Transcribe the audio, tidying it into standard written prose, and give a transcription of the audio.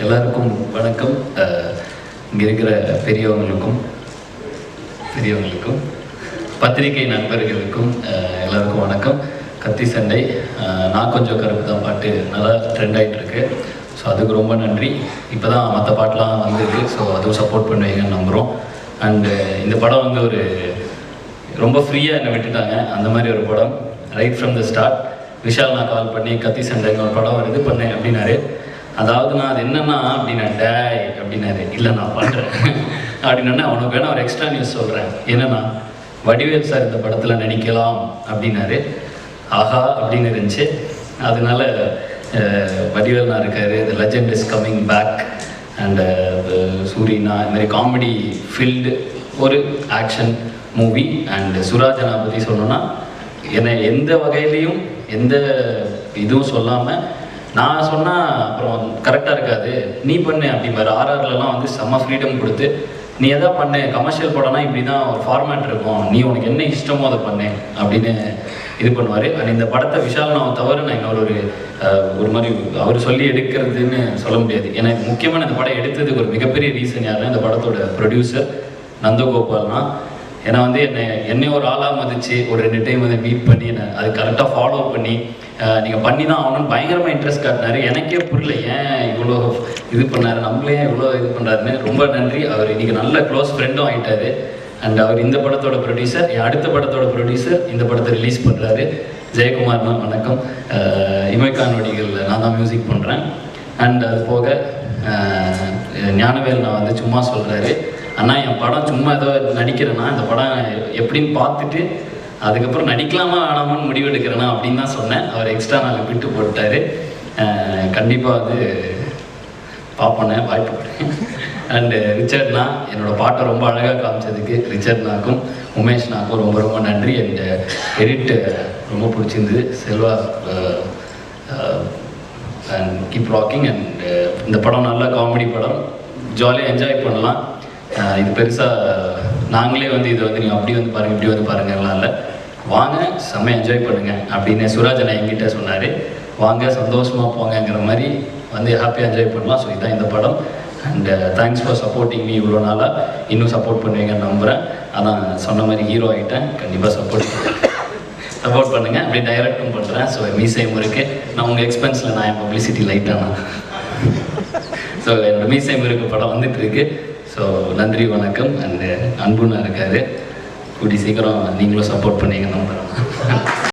எல்லாருக்கும் வணக்கம். இங்கே இருக்கிற பெரியவங்களுக்கும் பத்திரிகை நண்பர்களுக்கும் எல்லாருக்கும் வணக்கம். கத்தி சண்டை நான் கொஞ்சம் கருப்பு தான் பாட்டு நல்லா ட்ரெண்ட் ஆகிட்டு இருக்கு. ஸோ அதுக்கு ரொம்ப நன்றி. இப்போ தான் மற்ற பாட்டெலாம் வந்திருக்கு. ஸோ அதுவும் சப்போர்ட் பண்ணுவீங்கன்னு நம்புகிறோம். அண்டு இந்த படம் வந்து ஒரு ரொம்ப ஃப்ரீயாக என்னை விட்டுட்டாங்க. அந்த மாதிரி ஒரு படம். Right from the start Vishal நான் கால் பண்ணி கத்தி சண்டைங்க ஒரு படம் இது பண்ணேன் அப்படின்னாரு. அதாவது நான் அது என்னென்னா அப்படின்னா டேய் அப்படின்னாரு. இல்லை நான் பண்ணுறேன் அப்படின்னா அவனுக்கு வேணா ஒரு எக்ஸ்ட்ரா நியூஸ் சொல்கிறேன். என்னென்னா வடிவேல் சார் இந்த படத்தில் நடிக்கலாம் அப்படின்னாரு. ஆஹா அப்படின்னு இருந்துச்சு. அதனால வடிவேல் நான் இருக்காரு. The legend is coming back. And சூரியனா இந்த மாதிரி காமெடி ஃபீல்டு ஒரு ஆக்ஷன் மூவி. அண்ட் சுராஜனா பற்றி சொல்லணுன்னா என்னை எந்த வகையிலையும் எந்த இதுவும் சொல்லாமல் நான் சொன்னால் அப்புறம் கரெக்டாக இருக்காது நீ பண்ணு அப்படி மாதிரி ஆர்ஆர்லலாம் வந்து செம்ம ஃப்ரீடம் கொடுத்து நீ எதா பண்ணு கமர்ஷியல் படம்னா இப்படி தான் ஒரு ஃபார்மேட் இருக்கும், நீ உனக்கு என்ன இஷ்டமோ அதை பண்ணு அப்படின்னு இது பண்ணுவார். அண்ட் இந்த படத்தை விஷால் நான் தவிர நான் இன்னொரு ஒரு மாதிரி அவர் சொல்லி எடுக்கிறதுன்னு சொல்ல முடியாது. ஏன்னா முக்கியமான இந்த படம் எடுத்ததுக்கு ஒரு மிகப்பெரிய ரீசன் யாருன்னா இந்த படத்தோட ப்ரொடியூசர் நந்தகோபால்னா. ஏன்னா வந்து என்னை ஒரு ஆளாக மதிச்சு ஒரு 2 டைம் வந்து மீட் பண்ணி அது கரெக்டாக ஃபாலோ பண்ணி நீங்கள் பண்ணி தான் ஆகணும்னு பயங்கரமாக இன்ட்ரெஸ்ட் காட்டினார். எனக்கே புரியல ஏன் இவ்வளோ இது பண்ணார், நம்மளே இவ்வளோ இது பண்ணுறாருன்னு. ரொம்ப நன்றி. அவர் இன்றைக்கி நல்ல க்ளோஸ் ஃப்ரெண்டும் ஆகிட்டார். அண்ட் அவர் இந்த படத்தோட ப்ரொடியூசர், அடுத்த படத்தோட ப்ரொடியூசர் இந்த படத்தை ரிலீஸ் பண்ணுறாரு. ஜெயக்குமார்னா வணக்கம். இமைக்கான் நொடிகள் நான் தான் மியூசிக் பண்ணுறேன். அண்ட் அது போக ஞானவேல் நான் வந்து சும்மா சொல்கிறாரு, அண்ணா என் படம் சும்மா ஏதோ நடிக்கிறேன்னா இந்த படம் எப்படின்னு பார்த்துட்டு அதுக்கப்புறம் நடிக்கலாமா வேணாமான்னு முடிவெடுக்கிறேன்னா அப்படின்னு தான் சொன்னேன். அவர் எக்ஸ்ட்ரா நாள் விட்டு போட்டார். கண்டிப்பாக வந்து பார்ப்போன்னே வாய்ப்பு. அண்டு ரிச்சர்ட்னா என்னோடய பாட்டை ரொம்ப அழகாக காமிச்சதுக்கு ரிச்சர்ட்னாக்கும் உமேஷ்னாக்கும் ரொம்ப ரொம்ப நன்றி. அண்ட் எடிட் ரொம்ப பிடிச்சிருந்தது. Selva and keep rocking. And இந்த படம் நல்ல காமெடி படம், ஜாலியாக என்ஜாய் பண்ணலாம். இது பெருசாக நாங்களே வந்து இதை வந்து நீங்கள் அப்படி வந்து பாருங்கள் இப்படி வந்து பாருங்கலாம் இல்லை, வாங்க செம்ம என்ஜாய் பண்ணுங்கள் அப்படின்னு சுராஜனை என்கிட்ட சொன்னார். வாங்க சந்தோஷமாக போங்கங்கிற மாதிரி வந்து ஹாப்பியாக என்ஜாய் பண்ணலாம். ஸோ இதுதான் இந்த படம். And thanks for supporting me. இவ்வளோ நாளாக இன்னும் சப்போர்ட் பண்ணுவீங்கன்னு நம்புகிறேன். அதான் சொன்ன மாதிரி ஹீரோ ஆகிட்டேன். கண்டிப்பாக சப்போர்ட் பண்ணுங்கள். அப்படி டைரக்டும் பண்ணுறேன். ஸோ மீசையும் இருக்குது. நான் உங்கள் எக்ஸ்பென்ஸில் நான் என் பப்ளிசிட்டி லைட்டானா. ஸோ என்னோடய மீசையும் இருக்கு படம் வந்துட்டு இருக்கு. ஸோ நன்றி வணக்கம். அண்டு அன்புன்னா இருக்காரு. கூடி சீக்கிரம் நீங்களும் சப்போர்ட் பண்ணீங்கன்னு நம்புகிறேன்.